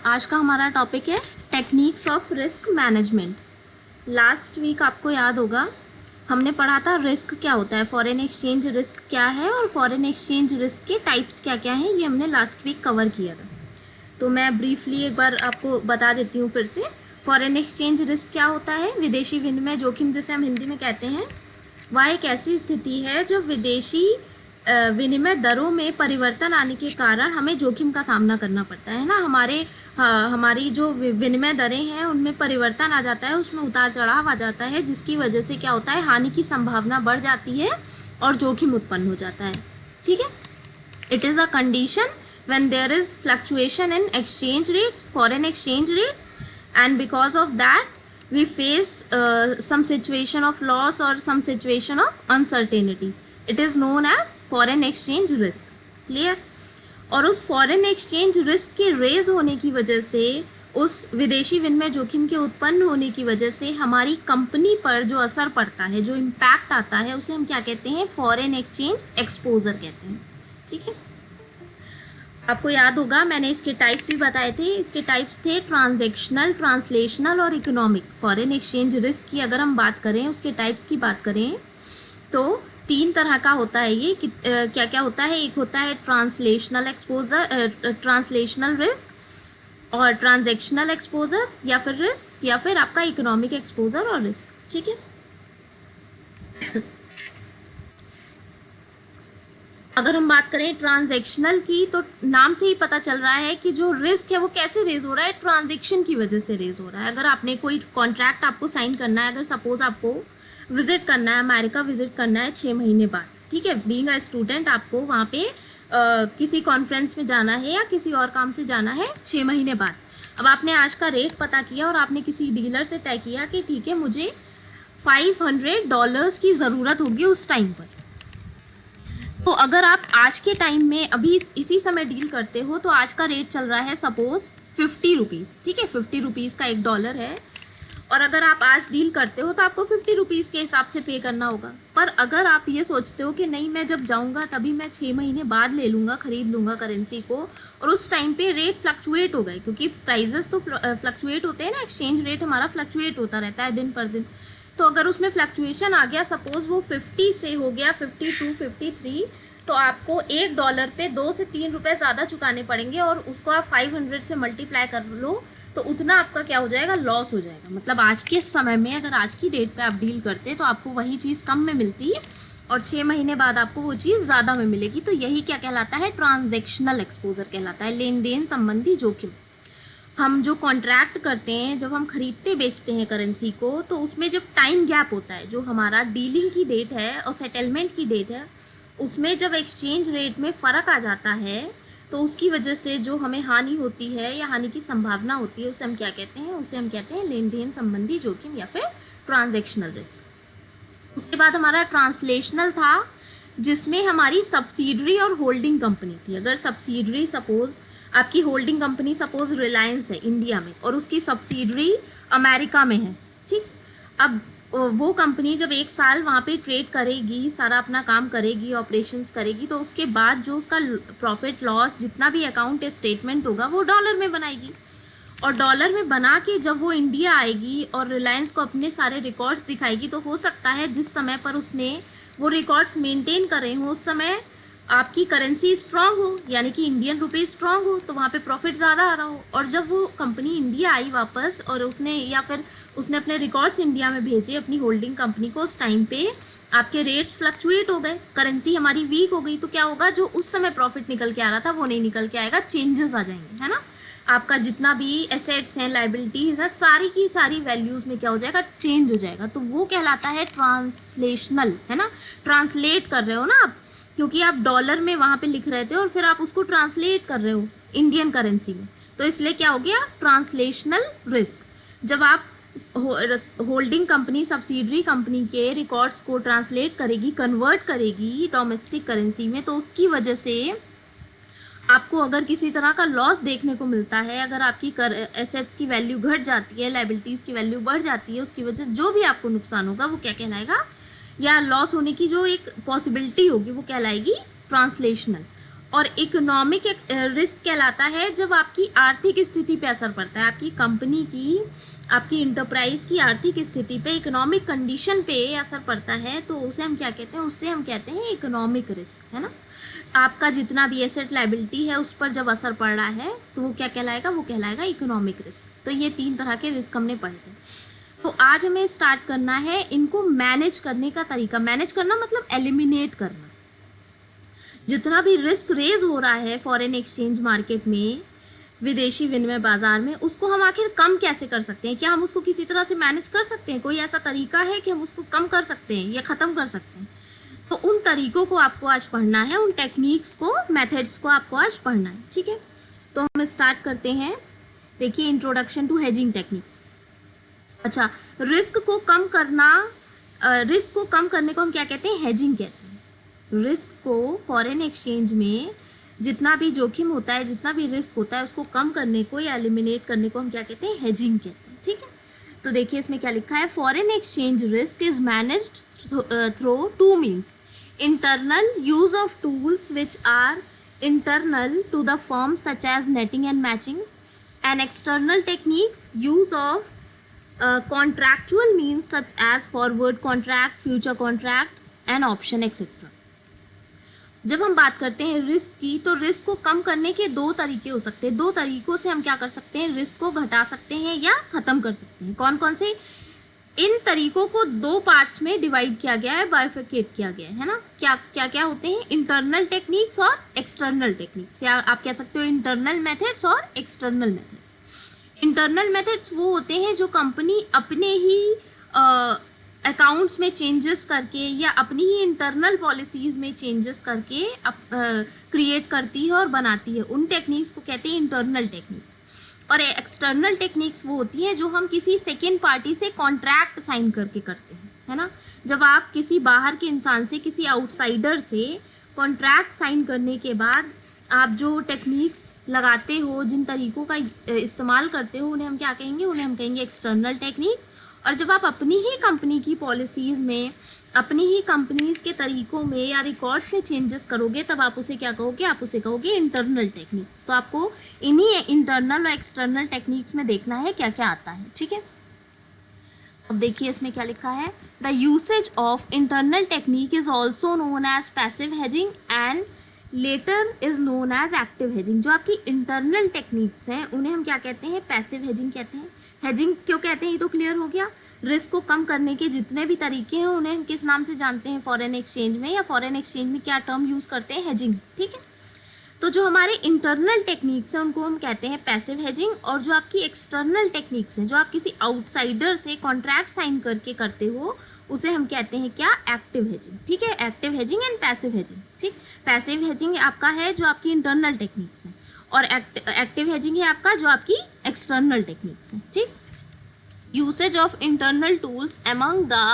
आज का हमारा टॉपिक है techniques of risk management. Last week आपको याद होगा हमने पढ़ा था रिस्क क्या होता है, फॉरेन एक्सचेंज रिस्क क्या है और फॉरेन एक्सचेंज रिस्क के टाइप्स क्या क्या हैं, ये हमने लास्ट वीक कवर किया था। तो मैं ब्रीफली एक बार आपको बता देती हूँ फिर से। फॉरेन एक्सचेंज रिस्क क्या होता है? विदेशी विनिमय जोखिम जिसे हम हिंदी में कहते हैं, वह एक ऐसी स्थिति है जब विदेशी विनिमय दरों में परिवर्तन आने के कारण हमें जोखिम का सामना करना पड़ता है ना। हमारी जो विनिमय दरें हैं उनमें परिवर्तन आ जाता है, उसमें उतार चढ़ाव आ जाता है, जिसकी वजह से क्या होता है, हानि की संभावना बढ़ जाती है और जोखिम उत्पन्न हो जाता है। ठीक है, it is a condition when there is fluctuation in exchange rates, foreign exchange rates, and because of that we face some situation of loss or some situation of uncertainty. It is known as foreign exchange risk. Clear? और उस foreign exchange risk के raise होने की वजह से, उस विदेशी विनिमय जोखिम के उत्पन्न होने की वजह से हमारी कंपनी पर जो असर पड़ता है, जो इम्पैक्ट आता है, उसे हम क्या कहते हैं? फॉरेन एक्सचेंज एक्सपोजर कहते हैं। ठीक है, आपको याद होगा मैंने इसके टाइप्स भी बताए थे। इसके टाइप्स थे ट्रांजैक्शनल, ट्रांसलेशनल और इकोनॉमिक। फॉरेन एक्सचेंज रिस्क की अगर हम बात करें, उसके टाइप्स की बात करें, तो 3 तरह का होता है ये। क्या क्या होता है? एक होता है ट्रांसलेशनल एक्सपोजर, ट्रांसलेशनल रिस्क, और ट्रांजैक्शनल एक्सपोजर या फिर रिस्क, या फिर आपका इकोनॉमिक एक्सपोजर और रिस्क। ठीक है, अगर हम बात करें ट्रांजैक्शनल की, तो नाम से ही पता चल रहा है कि जो रिस्क है वो कैसे रेज हो रहा है, ट्रांजैक्शन की वजह से रेज हो रहा है। अगर आपने कोई कॉन्ट्रैक्ट आपको साइन करना है, अगर सपोज आपको विजिट करना है, अमेरिका विजिट करना है 6 महीने बाद, ठीक है, बीइंग अ स्टूडेंट आपको वहाँ पे किसी कॉन्फ्रेंस में जाना है या किसी और काम से जाना है 6 महीने बाद। अब आपने आज का रेट पता किया और आपने किसी डीलर से तय किया कि ठीक है, मुझे $500 की ज़रूरत होगी उस टाइम पर। तो अगर आप आज के टाइम में अभी इसी समय डील करते हो, तो आज का रेट चल रहा है सपोज 50 रुपीज़। ठीक है, 50 रुपीज़ का $1 है, और अगर आप आज डील करते हो तो आपको 50 रुपीज़ के हिसाब से पे करना होगा। पर अगर आप ये सोचते हो कि नहीं, मैं जब जाऊंगा तभी मैं 6 महीने बाद ले लूँगा, ख़रीद लूँगा करेंसी को, और उस टाइम पे रेट फ्लक्चुएट हो गए, क्योंकि प्राइजेस तो फ्लक्चुएट होते हैं ना, एक्सचेंज रेट हमारा फ्लक्चुएट होता रहता है दिन पर दिन। तो अगर उसमें फ्लक्चुएशन आ गया, सपोज़ वो 50 से हो गया 52, 53, तो आपको $1 पे 2 से 3 रुपये ज़्यादा चुकाने पड़ेंगे, और उसको आप 500 से मल्टीप्लाई कर लो तो उतना आपका क्या हो जाएगा? लॉस हो जाएगा। मतलब आज के समय में अगर आज की डेट पे आप डील करते तो आपको वही चीज़ कम में मिलती है और 6 महीने बाद आपको वो चीज़ ज़्यादा में मिलेगी। तो यही क्या कहलाता है? ट्रांजैक्शनल एक्सपोजर कहलाता है, लेन देन संबंधी जोखिम। हम जो कॉन्ट्रैक्ट करते हैं, जब हम खरीदते बेचते हैं करेंसी को, तो उसमें जब टाइम गैप होता है, जो हमारा डीलिंग की डेट है और सेटलमेंट की डेट है, उसमें जब एक्सचेंज रेट में फ़र्क आ जाता है, तो उसकी वजह से जो हमें हानि होती है या हानि की संभावना होती है, उसे हम क्या कहते हैं? उसे हम कहते हैं लेन देन संबंधी जोखिम या फिर ट्रांजैक्शनल रिस्क। उसके बाद हमारा ट्रांसलेशनल था, जिसमें हमारी सब्सिडरी और होल्डिंग कंपनी थी। अगर सब्सिडरी, सपोज आपकी होल्डिंग कंपनी सपोज रिलायंस है इंडिया में और उसकी सब्सिडरी अमेरिका में है, ठीक, अब वो कंपनी जब 1 साल वहाँ पे ट्रेड करेगी, सारा अपना काम करेगी, ऑपरेशंस करेगी, तो उसके बाद जो उसका प्रॉफिट लॉस जितना भी अकाउंट स्टेटमेंट होगा वो डॉलर में बनाएगी, और डॉलर में बना के जब वो इंडिया आएगी और रिलायंस को अपने सारे रिकॉर्ड्स दिखाएगी, तो हो सकता है जिस समय पर उसने वो रिकॉर्ड्स मेंटेन करे हों उस समय आपकी करेंसी स्ट्रांग हो, यानी कि इंडियन रुपये स्ट्रांग हो, तो वहाँ पे प्रॉफिट ज़्यादा आ रहा हो। और जब वो कंपनी इंडिया आई वापस और उसने अपने रिकॉर्ड्स इंडिया में भेजे अपनी होल्डिंग कंपनी को, उस टाइम पे आपके रेट्स फ्लक्चुएट हो गए, करेंसी हमारी वीक हो गई, तो क्या होगा? जो उस समय प्रॉफिट निकल के आ रहा था वो नहीं निकल के आएगा, चेंजेस आ जाएंगे, है ना। आपका जितना भी एसेट्स हैं, लाइबिलिटीज़ हैं, सारी की सारी वैल्यूज़ में क्या हो जाएगा? चेंज हो जाएगा। तो वो कहलाता है ट्रांसलेशनल, है ना। ट्रांसलेट कर रहे हो ना आप, क्योंकि आप डॉलर में वहाँ पे लिख रहे थे और फिर आप उसको ट्रांसलेट कर रहे हो इंडियन करेंसी में, तो इसलिए क्या हो गया? Translational risk. जब आप होल्डिंग कंपनी सब्सिडरी कंपनी के रिकॉर्ड्स को ट्रांसलेट करेगी, कन्वर्ट करेगी डोमेस्टिक करेंसी में, तो उसकी वजह से आपको अगर किसी तरह का लॉस देखने को मिलता है, अगर आपकी एसेट्स की वैल्यू घट जाती है, लाइबिलिटीज़ की वैल्यू बढ़ जाती है, उसकी वजह से जो भी आपको नुकसान होगा वो क्या कहलाएगा? या लॉस होने की जो एक पॉसिबिलिटी होगी वो कहलाएगी ट्रांसलेशनल। और इकोनॉमिक रिस्क कहलाता है जब आपकी आर्थिक स्थिति पे असर पड़ता है, आपकी कंपनी की, आपकी इंटरप्राइज की आर्थिक स्थिति पे, इकोनॉमिक कंडीशन पे असर पड़ता है, तो उसे हम क्या कहते हैं, उससे हम कहते हैं इकोनॉमिक रिस्क, है ना। आपका जितना भी एसेट लायबिलिटी है उस पर जब असर पड़ रहा है तो वो क्या कहलाएगा, वो कहलाएगा इकोनॉमिक रिस्क। तो ये 3 तरह के रिस्क हमने पढ़े थे। तो आज हमें स्टार्ट करना है इनको मैनेज करने का तरीका। मैनेज करना मतलब एलिमिनेट करना। जितना भी रिस्क रेज हो रहा है फॉरेन एक्सचेंज मार्केट में, विदेशी विनिमय बाजार में, उसको हम आखिर कम कैसे कर सकते हैं? क्या हम उसको किसी तरह से मैनेज कर सकते हैं? कोई ऐसा तरीका है कि हम उसको कम कर सकते हैं या ख़त्म कर सकते हैं? तो उन तरीकों को आपको आज पढ़ना है, उन टेक्निक्स को, मेथड्स को आपको आज पढ़ना है, ठीक है। तो हम स्टार्ट करते हैं। देखिए, इंट्रोडक्शन टू हेजिंग टेक्निक्स। अच्छा, रिस्क को कम करने को हम क्या कहते हैं? हेजिंग कहते हैं। रिस्क को फॉरेन एक्सचेंज में जितना भी जोखिम होता है, जितना भी रिस्क होता है, उसको कम करने को या एलिमिनेट करने को हम क्या कहते हैं? हेजिंग कहते हैं, ठीक है। तो देखिए इसमें क्या लिखा है, foreign exchange risk is managed through 2 means: internal use of tools which are internal to the firm such as netting and matching, and external techniques use of contractual means such as forward contract, future contract and option etc. जब हम बात करते हैं risk की, तो risk को कम करने के 2 तरीके हो सकते हैं। 2 तरीकों से हम क्या कर सकते हैं? रिस्क को घटा सकते हैं या ख़त्म कर सकते हैं। कौन कौन से? इन तरीकों को 2 पार्ट्स में डिवाइड किया गया है, बाइफरकेट किया गया है ना। क्या क्या क्या होते हैं? इंटरनल टेक्निक्स और एक्सटर्नल टेक्निक्स, या आप कह सकते हो इंटरनल मेथड्स और एक्सटर्नल मेथड्स। इंटरनल मेथड्स वो होते हैं जो कंपनी अपने ही अकाउंट्स में चेंजेस करके या अपनी ही इंटरनल पॉलिसीज़ में चेंजेस करके क्रिएट करती है और बनाती है। उन टेक्निक्स को कहते हैं इंटरनल टेक्निक्स। और एक्सटर्नल टेक्निक्स वो होती हैं जो हम किसी सेकेंड पार्टी से कॉन्ट्रैक्ट साइन करके करते हैं, है ना। जब आप किसी बाहर के इंसान से, किसी आउटसाइडर से कॉन्ट्रैक्ट साइन करने के बाद आप जो टेक्निक्स लगाते हो, जिन तरीक़ों का इस्तेमाल करते हो, उन्हें हम क्या कहेंगे? उन्हें हम कहेंगे एक्सटर्नल टेक्निक्स। और जब आप अपनी ही कंपनी की पॉलिसीज़ में, अपनी ही कंपनीज़ के तरीक़ों में या रिकॉर्ड्स में चेंजेस करोगे, तब आप उसे क्या कहोगे? आप उसे कहोगे इंटरनल टेक्निक्स। तो आपको इन्हीं इंटरनल और एक्सटर्नल टेक्निक्स में देखना है क्या क्या आता है, ठीक है। अब देखिए इसमें क्या लिखा है, the usage of internal technique is also known as passive hedging and latter is known as active hedging. जो आपकी इंटरनल टेक्निक्स हैं उन्हें हम क्या कहते हैं? पैसिव हेजिंग कहते हैं। हेजिंग क्यों कहते हैं ये तो क्लियर हो गया। रिस्क को कम करने के जितने भी तरीके हैं उन्हें हम किस नाम से जानते हैं फॉरेन एक्सचेंज में, या फॉरेन एक्सचेंज में क्या टर्म यूज़ करते हैं? हेजिंग, ठीक है। तो जो हमारे इंटरनल टेक्निक्स हैं उनको हम कहते हैं पैसिव हेजिंग, और जो आपकी एक्सटर्नल टेक्निक्स हैं, जो आप किसी आउटसाइडर से कॉन्ट्रैक्ट साइन करके करते हो, उसे हम कहते हैं क्या? एक्टिव हेजिंग, ठीक है। Active hedging and passive hedging, ठीक। पैसिव हेजिंग आपका है जो आपकी इंटरनल टेक्निक्स हैं, और एक्टिव हेजिंग है आपका जो आपकी एक्सटर्नल टेक्निक्स हैं, ठीक। Usage of internal tools among the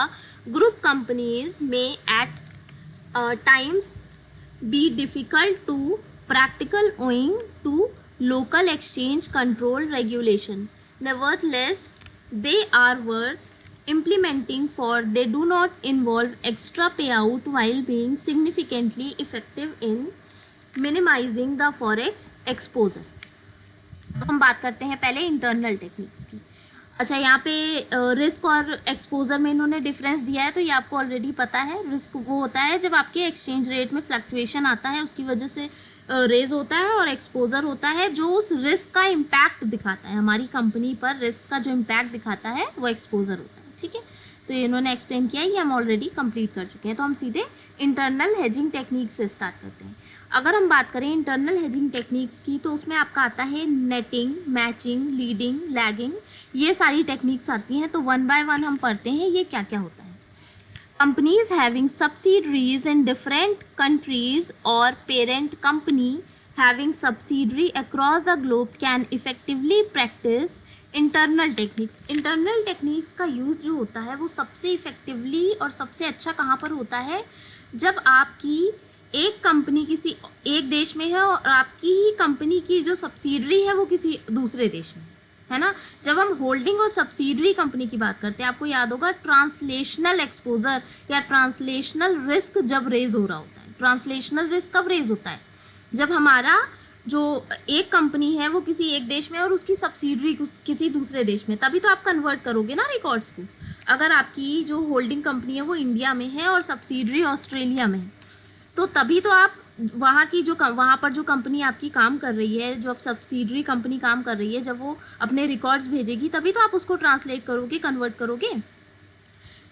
group companies may at times be difficult to practical owing to local exchange control regulation. Nevertheless, they are worth implementing, for they do not involve extra payout while being significantly effective in minimizing the forex exposure. हम बात करते हैं पहले internal techniques की। अच्छा, यहाँ पे risk और एक्सपोजर में इन्होंने डिफरेंस दिया है, तो ये आपको ऑलरेडी पता है। रिस्क वो होता है जब आपके एक्सचेंज रेट में फ्लक्चुएशन आता है, उसकी वजह से रेज होता है, और एक्सपोजर होता है जो उस रिस्क का इम्पैक्ट दिखाता है, हमारी कंपनी पर रिस्क का जो इम्पैक्ट दिखाता है वो एक्सपोजर होता है, ठीक है। तो इन्होंने एक्सप्लेन किया, ये हम ऑलरेडी कंप्लीट कर चुके हैं। तो हम सीधे इंटरनल हेजिंग टेक्निक से स्टार्ट करते हैं। अगर हम बात करें इंटरनल हेजिंग टेक्निक्स की, तो उसमें आपका आता है नेटिंग, मैचिंग, लीडिंग, लैगिंग, ये सारी टेक्निक्स आती हैं। तो 1 बाय 1 हम पढ़ते हैं ये क्या क्या होता है। Companies having subsidiaries in different countries और parent company having subsidiary across the globe can effectively practice internal techniques. Internal techniques का यूज़ जो होता है वो सबसे इफेक्टिवली और सबसे अच्छा कहाँ पर होता है? जब आपकी एक कंपनी किसी एक देश में है और आपकी ही कंपनी की जो सब्सिडरी है वो किसी दूसरे देश में है ना। जब हम होल्डिंग और सब्सिडरी कंपनी की बात करते हैं, आपको याद होगा ट्रांसलेशनल एक्सपोजर या ट्रांसलेशनल रिस्क जब रेज हो रहा होता है। ट्रांसलेशनल रिस्क कब रेज होता है? जब हमारा जो एक कंपनी है वो किसी एक देश में और उसकी सब्सिडरी किसी दूसरे देश में, तभी तो आप कन्वर्ट करोगे ना रिकॉर्ड्स को। अगर आपकी जो होल्डिंग कंपनी है वो इंडिया में है और सब्सिडरी ऑस्ट्रेलिया में है, तो तभी तो आप वहाँ की जो वहाँ पर जो कंपनी आपकी काम कर रही है, जो अब सब्सिडरी कंपनी काम कर रही है, जब वो अपने रिकॉर्ड्स भेजेगी तभी तो आप उसको ट्रांसलेट करोगे, कन्वर्ट करोगे।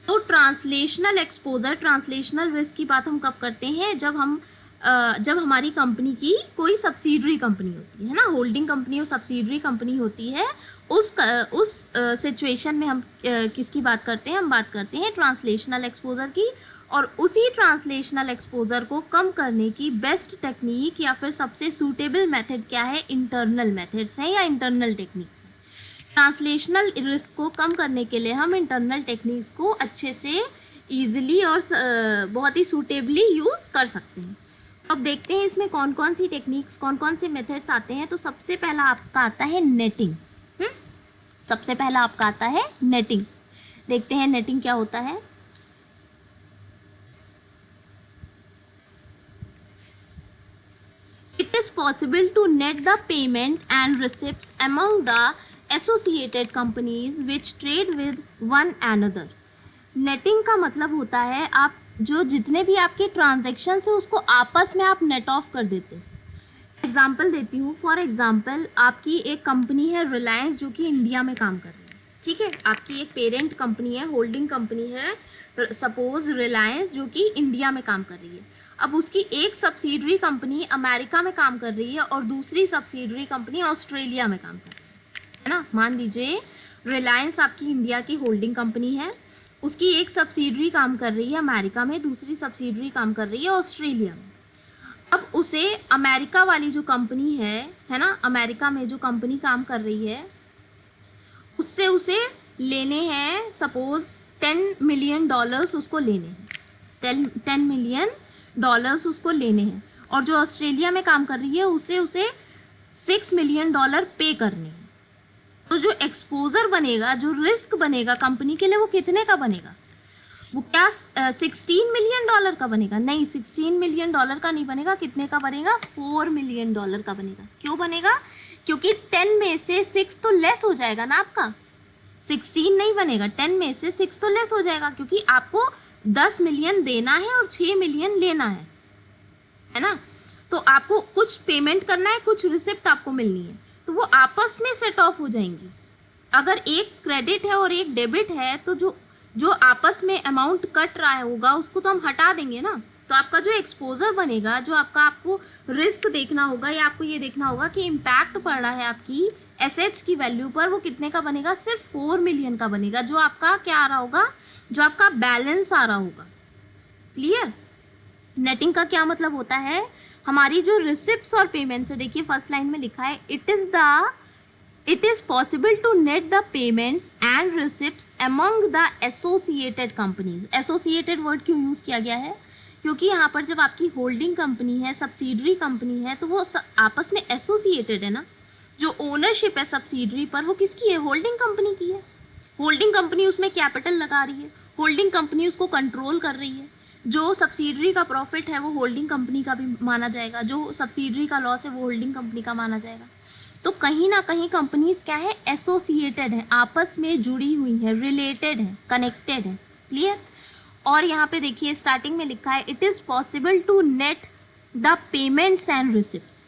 तो ट्रांसलेशनल एक्सपोजर, ट्रांसलेशनल रिस्क की बात हम कब करते हैं, जब हमारी कंपनी की कोई सब्सिडरी कंपनी होती है ना, होल्डिंग कंपनी और सब्सिडरी कंपनी होती है, उस सिचुएशन में हम किसकी बात करते हैं, हम बात करते हैं ट्रांसलेशनल एक्सपोजर की। और उसी ट्रांसलेशनल एक्सपोजर को कम करने की बेस्ट टेक्निक या फिर सबसे सूटेबल मेथड क्या है, इंटरनल मेथड्स हैं या इंटरनल टेक्निक्स हैं। ट्रांसलेशनल रिस्क को कम करने के लिए हम इंटरनल टेक्निक्स को अच्छे से ईजिली और बहुत ही सूटेबली यूज़ कर सकते हैं। अब देखते हैं इसमें कौन कौन सी टेक्निक्स, कौन कौन से मेथड्स आते हैं। तो सबसे पहला आपका आता है नेटिंग। सबसे पहला आपका आता है नेटिंग। देखते हैं नेटिंग क्या होता है। It is possible to net the payment and receipts among the associated companies which trade with one another. Netting का मतलब होता है आप जो जितने भी आपके ट्रांजैक्शन है उसको आपस में आप नेट ऑफ कर देते। एग्जाम्पल देती हूँ। फॉर एग्जाम्पल आपकी एक कंपनी है रिलायंस जो कि इंडिया में काम कर रही है, ठीक है। आपकी एक पेरेंट कंपनी है, होल्डिंग कंपनी है, सपोज रिलायंस, जो कि इंडिया में काम कर रही है। अब उसकी एक सब्सिडरी कंपनी अमेरिका में काम कर रही है और दूसरी सब्सिडरी कंपनी ऑस्ट्रेलिया में काम कर रही है ना। मान लीजिए रिलायंस आपकी इंडिया की होल्डिंग कंपनी है, उसकी एक सब्सिडरी काम कर रही है अमेरिका में, दूसरी सब्सिडरी काम कर रही है ऑस्ट्रेलिया में। अब उसे अमेरिका वाली जो कंपनी है ना, अमेरिका में जो कंपनी काम कर रही है उससे उसे लेने हैं सपोज $10 मिलियन उसको लेने हैं, $10 मिलियन उसको लेने हैं। और जो ऑस्ट्रेलिया में काम कर रही है उसे $6 मिलियन पे करने हैं। तो जो एक्सपोजर बनेगा, जो रिस्क बनेगा कंपनी के लिए, वो कितने का बनेगा? वो क्या $16 मिलियन का बनेगा? नहीं, $16 मिलियन का नहीं बनेगा। कितने का बनेगा? $4 मिलियन का बनेगा। क्यों बनेगा? क्योंकि 10 में से 6 तो लेस हो जाएगा ना आपका, 16 नहीं बनेगा, 10 में से 6 तो लेस हो जाएगा, क्योंकि आपको 10 मिलियन देना है और 6 मिलियन लेना है ना। तो आपको कुछ पेमेंट करना है, कुछ रिसिप्ट आपको मिलनी है, तो वो आपस में सेट ऑफ हो जाएंगी। अगर एक क्रेडिट है और एक डेबिट है तो जो आपस में अमाउंट कट रहा होगा उसको तो हम हटा देंगे ना। तो आपका जो एक्सपोजर बनेगा, जो आपको रिस्क देखना होगा या आपको ये देखना होगा कि इम्पैक्ट पड़ रहा है आपकी एसेट्स की वैल्यू पर, वो कितने का बनेगा? सिर्फ 4 मिलियन का बनेगा, जो आपका क्या आ रहा होगा, जो आपका बैलेंस आ रहा होगा। क्लियर? नेटिंग का क्या मतलब होता है? हमारी जो रिसिप्ट्स और पेमेंट्स है, देखिए फर्स्ट लाइन में लिखा है it is possible to net the payments and receipts among the associated companies. associated word क्यों यूज़ किया गया है? क्योंकि यहाँ पर जब आपकी होल्डिंग कंपनी है, सब्सिडरी कंपनी है, तो वो आपस में एसोसिएटेड है ना। जो ओनरशिप है सब्सिडरी पर वो किसकी है? होल्डिंग कंपनी की है। होल्डिंग कंपनी उसमें कैपिटल लगा रही है, होल्डिंग कंपनी उसको कंट्रोल कर रही है। जो सब्सिडरी का प्रॉफिट है वो होल्डिंग कंपनी का भी माना जाएगा, जो सब्सिडरी का लॉस है वो होल्डिंग कंपनी का माना जाएगा। तो कहीं ना कहीं कंपनीज क्या है? एसोसिएटेड है, आपस में जुड़ी हुई है, रिलेटेड है, कनेक्टेड है। क्लियर? और यहाँ पे देखिए स्टार्टिंग में लिखा है it is possible to net the payments and receipts.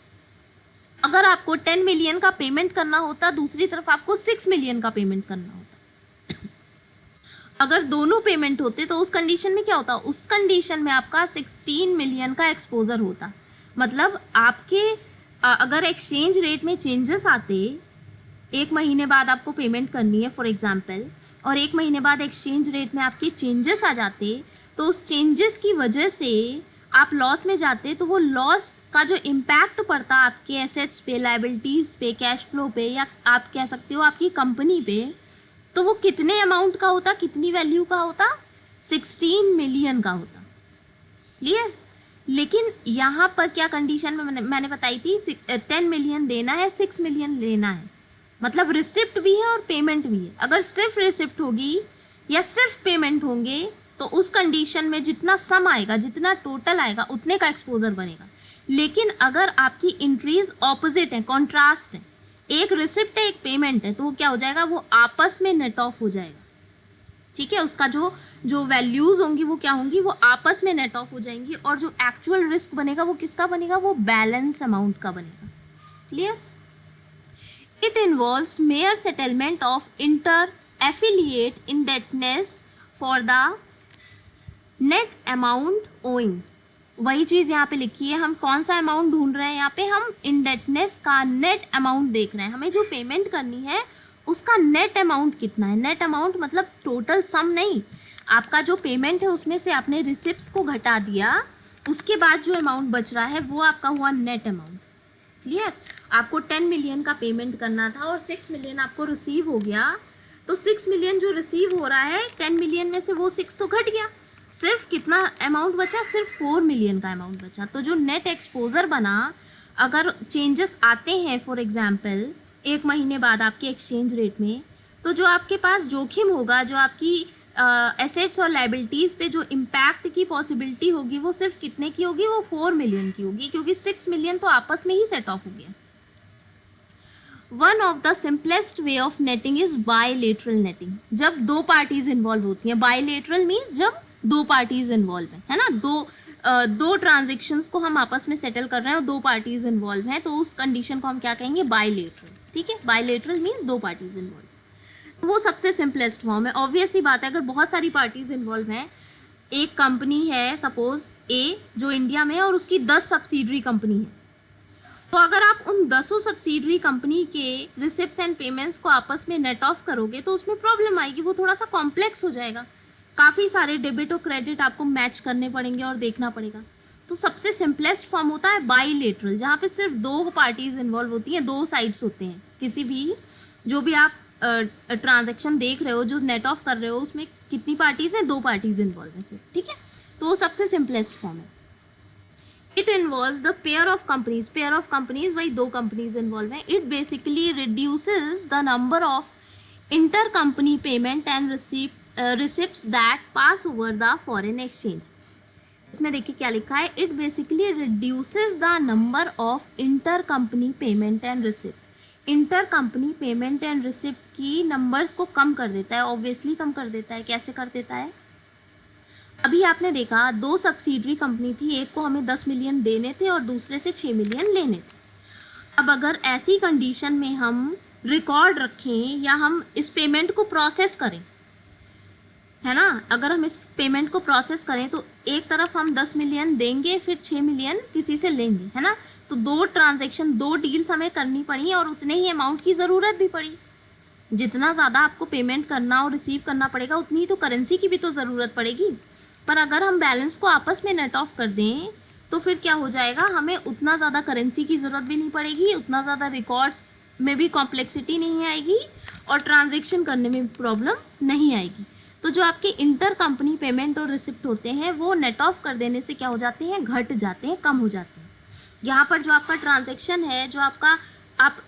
अगर आपको 10 मिलियन का पेमेंट करना होता, दूसरी तरफ आपको 6 मिलियन का पेमेंट करना होता, अगर दोनों पेमेंट होते तो उस कंडीशन में क्या होता? उस कंडीशन में आपका 16 मिलियन का एक्सपोजर होता। मतलब आपके अगर एक्सचेंज रेट में चेंजेस आते, एक महीने बाद आपको पेमेंट करनी है फॉर एग्जांपल, और एक महीने बाद एक्सचेंज रेट में आपके चेंजेस आ जाते, तो उस चेंजेस की वजह से आप लॉस में जाते, तो वो लॉस का जो इम्पैक्ट पड़ता आपके एसेट्स पे, लायबिलिटीज़ पे, कैश फ्लो पे, या आप कह सकते हो आपकी कंपनी पे, तो वो कितने अमाउंट का होता, कितनी वैल्यू का होता? 16 मिलियन का होता। क्लियर? लेकिन यहाँ पर क्या कंडीशन में मैंने बताई थी, 10 मिलियन देना है, 6 मिलियन लेना है, मतलब रिसिप्ट भी है और पेमेंट भी है। अगर सिर्फ रिसिप्ट होगी या सिर्फ पेमेंट होंगे तो उस कंडीशन में जितना सम आएगा, जितना टोटल आएगा, उतने का एक्सपोजर बनेगा। लेकिन अगर आपकी एंट्रीज ऑपोजिट है, कॉन्ट्रास्ट है, एक रिसिप्ट है एक पेमेंट है, तो वो क्या हो जाएगा, वो आपस में नेट ऑफ हो जाएगा। ठीक है, उसका जो वैल्यूज होंगी वो क्या होंगी, वो आपस में नेट ऑफ हो जाएंगी, और जो एक्चुअल रिस्क बनेगा वो किसका बनेगा, वो बैलेंस अमाउंट का बनेगा। Clear? It involves mayor settlement of inter affiliate indebtedness for the net amount owing. वही चीज़ यहाँ पे लिखी है, हम कौन सा अमाउंट ढूंढ रहे हैं, यहाँ पे हम इंडेटनेस का नेट अमाउंट देख रहे हैं, हमें जो पेमेंट करनी है उसका नेट अमाउंट कितना है। नेट अमाउंट मतलब टोटल सम नहीं, आपका जो पेमेंट है उसमें से आपने रिसिप्ट्स को घटा दिया, उसके बाद जो अमाउंट बच रहा है वो आपका हुआ नेट अमाउंट। क्लियर? आपको 10 मिलियन का पेमेंट करना था और 6 मिलियन आपको रिसीव हो गया, तो 6 मिलियन जो रिसीव हो रहा है 10 मिलियन में से वो 6 तो घट गया, सिर्फ कितना अमाउंट बचा, सिर्फ 4 मिलियन का अमाउंट बचा। तो जो नेट एक्सपोजर बना, अगर चेंजेस आते हैं फॉर एग्जांपल 1 महीने बाद आपके एक्सचेंज रेट में, तो जो आपके पास जोखिम होगा, जो आपकी एसेट्स और लाइबिलिटीज़ पे जो इम्पैक्ट की पॉसिबिलिटी होगी, वो सिर्फ कितने की होगी, वो 4 मिलियन की होगी, क्योंकि 6 मिलियन तो आपस में ही सेट ऑफ हो गया। One of the simplest way of netting is bilateral netting, जब दो पार्टीज इन्वॉल्व होती हैं। बायलेटरल मीन्स जब दो पार्टीज इन्वॉल्व है ना, दो ट्रांजेक्शंस को हम आपस में सेटल कर रहे हैं और दो पार्टीज इन्वॉल्व हैं, तो उस कंडीशन को हम क्या कहेंगे, बायलेटरल। ठीक है, बायलेटरल मीन्स दो पार्टीज इन्वॉल्व, वो सबसे सिंपलेस्ट फॉर्म है। ऑब्वियस ही बात है, अगर बहुत सारी पार्टीज इन्वॉल्व हैं, एक कंपनी है सपोज ए जो इंडिया में है और उसकी 10 सब्सिडरी कंपनी है, तो अगर आप उन 10 सब्सिडरी कंपनी के रिसिप्ट्स एंड पेमेंट्स को आपस में नेट ऑफ करोगे तो उसमें प्रॉब्लम आएगी, वो थोड़ा सा कॉम्प्लेक्स हो जाएगा, काफ़ी सारे डेबिट और क्रेडिट आपको मैच करने पड़ेंगे और देखना पड़ेगा। तो सबसे सिंपलेस्ट फॉर्म होता है बायलेटरल, जहाँ पे सिर्फ दो पार्टीज इन्वॉल्व होती हैं, दो साइड्स होते हैं, किसी भी जो भी आप ट्रांजैक्शन देख रहे हो, जो नेट ऑफ कर रहे हो, उसमें कितनी पार्टीज हैं, दो पार्टीज इन्वॉल्व हैं सिर्फ। ठीक है, तो वो सबसे सिंपलेस्ट फॉर्म है। It involves the pair of companies, pair of companies वही दो कंपनीज इन्वॉल्व हैं। It basically reduces the number of inter company payment and receipts that pass over the foreign exchange. इसमें देखिए क्या लिखा है, it basically reduces the number of inter company payment and receipt. Inter company payment and receipt की numbers को कम कर देता है, ऑब्वियसली कम कर देता है। कैसे कर देता है, अभी आपने देखा दो सब्सिडरी कंपनी थी, एक को हमें 10 मिलियन देने थे और दूसरे से 6 मिलियन लेने थे। अब अगर ऐसी कंडीशन में हम रिकॉर्ड रखें या हम इस पेमेंट को प्रोसेस करें, है ना, अगर हम इस पेमेंट को प्रोसेस करें तो एक तरफ हम 10 मिलियन देंगे, फिर 6 मिलियन किसी से लेंगे, है ना, तो दो ट्रांजैक्शन, दो डील्स हमें करनी पड़ी और उतने ही अमाउंट की ज़रूरत भी पड़ी। जितना ज़्यादा आपको पेमेंट करना और रिसीव करना पड़ेगा, उतनी ही तो करेंसी की भी तो ज़रूरत पड़ेगी। पर अगर हम बैलेंस को आपस में नेट ऑफ कर दें तो फिर क्या हो जाएगा, हमें उतना ज़्यादा करेंसी की ज़रूरत भी नहीं पड़ेगी, उतना ज़्यादा रिकॉर्ड्स में भी कॉम्प्लेक्सिटी नहीं आएगी और ट्रांजैक्शन करने में प्रॉब्लम नहीं आएगी। तो जो आपके इंटर कंपनी पेमेंट और रिसिप्ट होते हैं वो नेट ऑफ कर देने से क्या हो जाते हैं, घट जाते हैं, कम हो जाते हैं। यहाँ पर जो आपका ट्रांजैक्शन है, जो आपका आप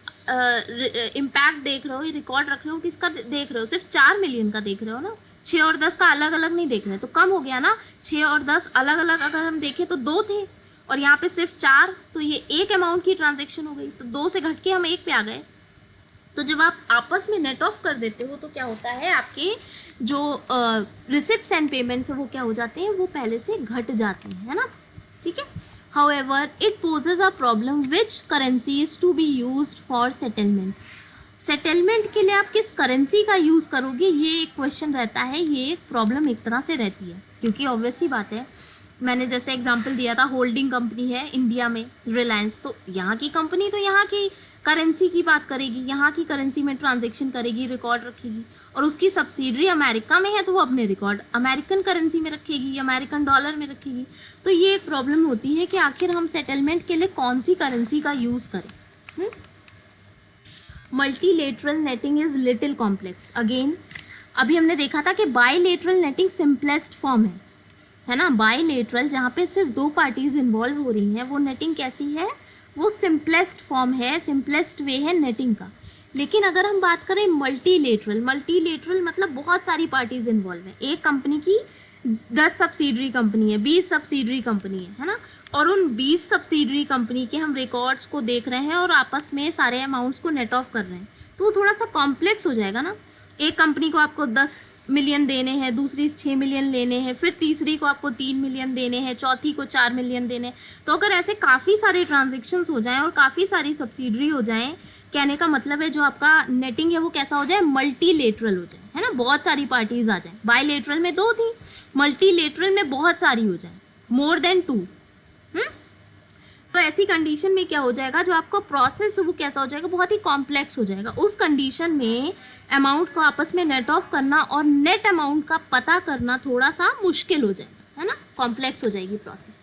इम्पैक्ट देख रहे हो, ये रिकॉर्ड रख रहे हो, किसका देख रहे हो, सिर्फ 4 मिलियन का देख रहे हो ना, 6 और 10 का अलग अलग नहीं देख रहे, तो कम हो गया ना। 6 और 10 अलग अलग अगर हम देखें तो 2 थे और यहाँ पे सिर्फ 4, तो ये एक अमाउंट की ट्रांजैक्शन हो गई, तो 2 से घट के हम 1 पे आ गए। तो जब आप आपस में नेट ऑफ कर देते हो तो क्या होता है, आपके जो रिसिप्ट्स एंड पेमेंट्स है वो क्या हो जाते हैं, वो पहले से घट जाते हैं, है ना। ठीक है, However, it poses a problem which currency is to be used for settlement. Settlement के लिए आप किस करेंसी का यूज़ करोगे, ये एक क्वेश्चन रहता है, ये एक प्रॉब्लम एक तरह से रहती है, क्योंकि ऑब्वियस ही बात है, मैंने जैसे एग्जांपल दिया था, होल्डिंग कंपनी है इंडिया में रिलायंस, तो यहाँ की कंपनी तो यहाँ की करेंसी की बात करेगी, यहाँ की करेंसी में ट्रांजैक्शन करेगी, रिकॉर्ड रखेगी, और उसकी सब्सिडरी अमेरिका में है तो वो अपने रिकॉर्ड अमेरिकन करेंसी में रखेगी, अमेरिकन डॉलर में रखेगी। तो ये एक प्रॉब्लम होती है कि आखिर हम सेटलमेंट के लिए कौन सी करेंसी का यूज़ करें। Multilateral netting is little complex. Again अभी हमने देखा था कि बायलेटरल नेटिंग सिंपलेस्ट फॉर्म है ना, बायलेटरल जहाँ पे सिर्फ दो पार्टीज इन्वॉल्व हो रही हैं, वो नेटिंग कैसी है, वो सिंपलेस्ट फॉर्म है, सिंपलेस्ट वे है नेटिंग का। लेकिन अगर हम बात करें मल्टीलेटरल, मल्टीलेटरल मतलब बहुत सारी पार्टीज इन्वॉल्व हैं, एक कंपनी की 10 सब्सिडरी कंपनी है, 20 सब्सिडरी कंपनी है ना, और उन 20 सब्सिडरी कंपनी के हम रिकॉर्ड्स को देख रहे हैं और आपस में सारे अमाउंट्स को नेट ऑफ कर रहे हैं, तो वो थोड़ा सा कॉम्प्लेक्स हो जाएगा ना। एक कंपनी को आपको 10 मिलियन देने हैं, दूसरी 6 मिलियन लेने हैं, फिर तीसरी को आपको 3 मिलियन देने हैं, चौथी को 4 मिलियन देने हैं। तो अगर ऐसे काफ़ी सारे ट्रांजेक्शन्स हो जाएं और काफ़ी सारी सब्सिडरी हो जाएं, कहने का मतलब है जो आपका नेटिंग है वो कैसा हो जाए, मल्टीलेटरल हो जाए, है ना, बहुत सारी पार्टीज आ जाए। बायलेटरल में 2 थी, मल्टीलेटरल में बहुत सारी हो जाए, मोर देन 2। तो ऐसी कंडीशन में क्या हो जाएगा, जो आपका प्रोसेस है वो कैसा हो जाएगा, बहुत ही कॉम्प्लेक्स हो जाएगा। उस कंडीशन में अमाउंट को आपस में नेट ऑफ करना और नेट अमाउंट का पता करना थोड़ा सा मुश्किल हो जाएगा, है ना, कॉम्प्लेक्स हो जाएगी process.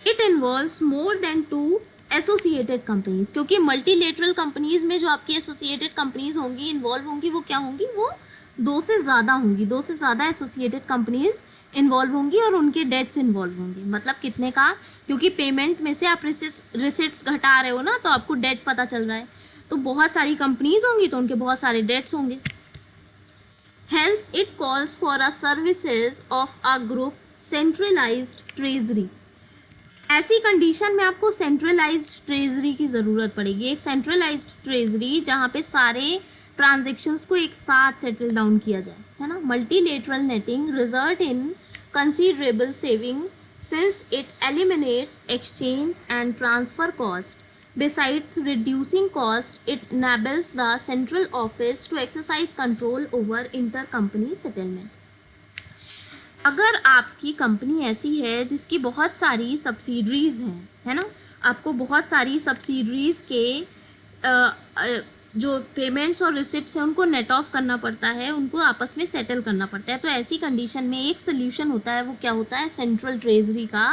It involves more than 2 associated companies, क्योंकि मल्टीलेटरल कंपनीज में जो आपकी एसोसिएटेड कंपनीज होंगी, इन्वॉल्व होंगी, वो क्या होंगी, वो 2 से ज़्यादा होंगी, 2 से ज़्यादा एसोसिएटेड कंपनीज इन्वॉल्व होंगी और उनके डेट्स इन्वॉल्व होंगे। मतलब कितने का, क्योंकि पेमेंट में से आप रिसिट्स घटा रहे हो ना, तो आपको डेट पता चल रहा है, तो बहुत सारी कंपनीज होंगी तो उनके बहुत सारे डेट्स होंगे। Hence it calls for a services of a group centralised treasury. ऐसी कंडीशन में आपको सेंट्रलाइज्ड ट्रेजरी की ज़रूरत पड़ेगी, एक सेंट्रलाइज्ड ट्रेजरी जहाँ पे सारे ट्रांजेक्शन्स को एक साथ सेटल डाउन किया जाए, है ना। Multilateral netting result in considerable saving since it eliminates exchange and transfer cost. Besides reducing cost, it enables the central office to exercise control over intercompany settlement. अगर आपकी कंपनी ऐसी है जिसकी बहुत सारी सब्सिडरीज हैं, है ना, आपको बहुत सारी सब्सिडरीज के जो पेमेंट्स और रिसिप्ट्स हैं उनको नेट ऑफ करना पड़ता है, उनको आपस में सेटल करना पड़ता है, तो ऐसी कंडीशन में एक सोल्यूशन होता है, वो क्या होता है, सेंट्रल ट्रेजरी का,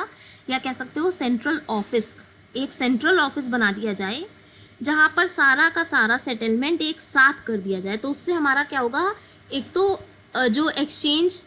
या कह सकते हो सेंट्रल ऑफिस। एक सेंट्रल ऑफिस बना दिया जाए जहाँ पर सारा का सारा सेटलमेंट एक साथ कर दिया जाए। तो उससे हमारा क्या होगा, एक तो जो एक्सचेंज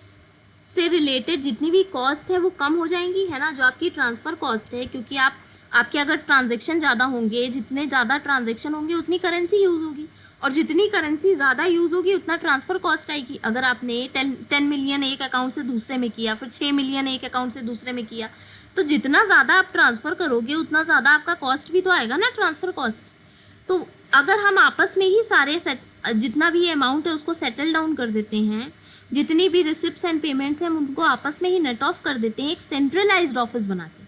से रिलेटेड जितनी भी कॉस्ट है वो कम हो जाएंगी, है ना, जो आपकी ट्रांसफ़र कॉस्ट है, क्योंकि आपके अगर ट्रांजेक्शन ज़्यादा होंगे, जितने ज़्यादा ट्रांजेक्शन होंगे उतनी करेंसी यूज़ होगी, और जितनी करेंसी ज़्यादा यूज़ होगी उतना ट्रांसफ़र कॉस्ट आएगी। अगर आपने 10 मिलियन एक अकाउंट से दूसरे में किया, फिर 6 मिलियन एक अकाउंट से दूसरे में किया, तो जितना ज़्यादा आप ट्रांसफ़र करोगे उतना ज़्यादा आपका कॉस्ट भी तो आएगा ना, ट्रांसफ़र कॉस्ट। तो अगर हम आपस में ही सारे जितना भी अमाउंट है उसको सेटल डाउन कर देते हैं, जितनी भी रिसिप्ट्स एंड पेमेंट्स हैं हम उनको आपस में ही नेट ऑफ कर देते हैं, एक सेंट्रलाइज्ड ऑफिस बनाते हैं।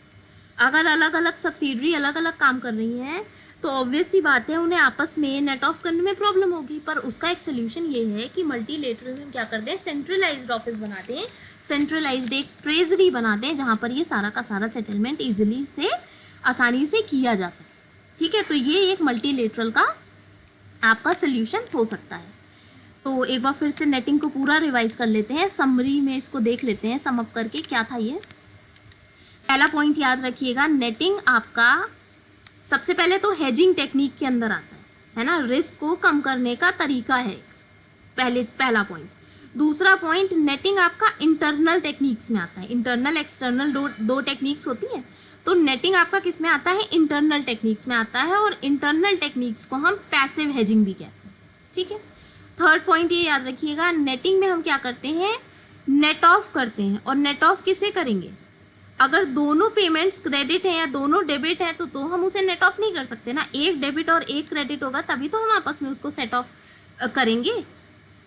अगर अलग अलग सब्सिडरी अलग अलग काम कर रही हैं तो ऑब्वियस सी बात है उन्हें आपस में नेट ऑफ करने में प्रॉब्लम होगी, पर उसका एक सोल्यूशन ये है कि मल्टीलेटरल में क्या करते हैं, सेंट्रलाइज्ड ऑफिस बनाते हैं, सेंट्रलाइज्ड एक ट्रेजरी बनाते हैं जहाँ पर ये सारा का सारा सेटलमेंट ईजिली से आसानी से किया जा सके। ठीक है, तो ये एक मल्टीलेटरल का आपका सोल्यूशन हो सकता है। तो एक बार फिर से नेटिंग को पूरा रिवाइज कर लेते हैं, समरी में इसको देख लेते हैं सम अप करके क्या था ये। पहला पॉइंट याद रखिएगा, नेटिंग आपका सबसे पहले तो हेजिंग टेक्निक के अंदर आता है ना, रिस्क को कम करने का तरीका है पहला पॉइंट। दूसरा पॉइंट, नेटिंग आपका इंटरनल टेक्निक्स में आता है, इंटरनल एक्सटर्नल दो टेक्निक्स होती है, तो नेटिंग आपका किस में आता है, इंटरनल टेक्निक्स में आता है, और इंटरनल टेक्निक्स को हम पैसिव हेजिंग भी कहते हैं। ठीक है, थर्ड पॉइंट ये याद रखिएगा, नेटिंग में हम क्या करते हैं, नेट ऑफ करते हैं, और नेट ऑफ किसे करेंगे, अगर दोनों पेमेंट्स क्रेडिट हैं या दोनों डेबिट हैं तो हम उसे नेट ऑफ नहीं कर सकते ना, एक डेबिट और एक क्रेडिट होगा तभी तो हम आपस में उसको सेट ऑफ करेंगे।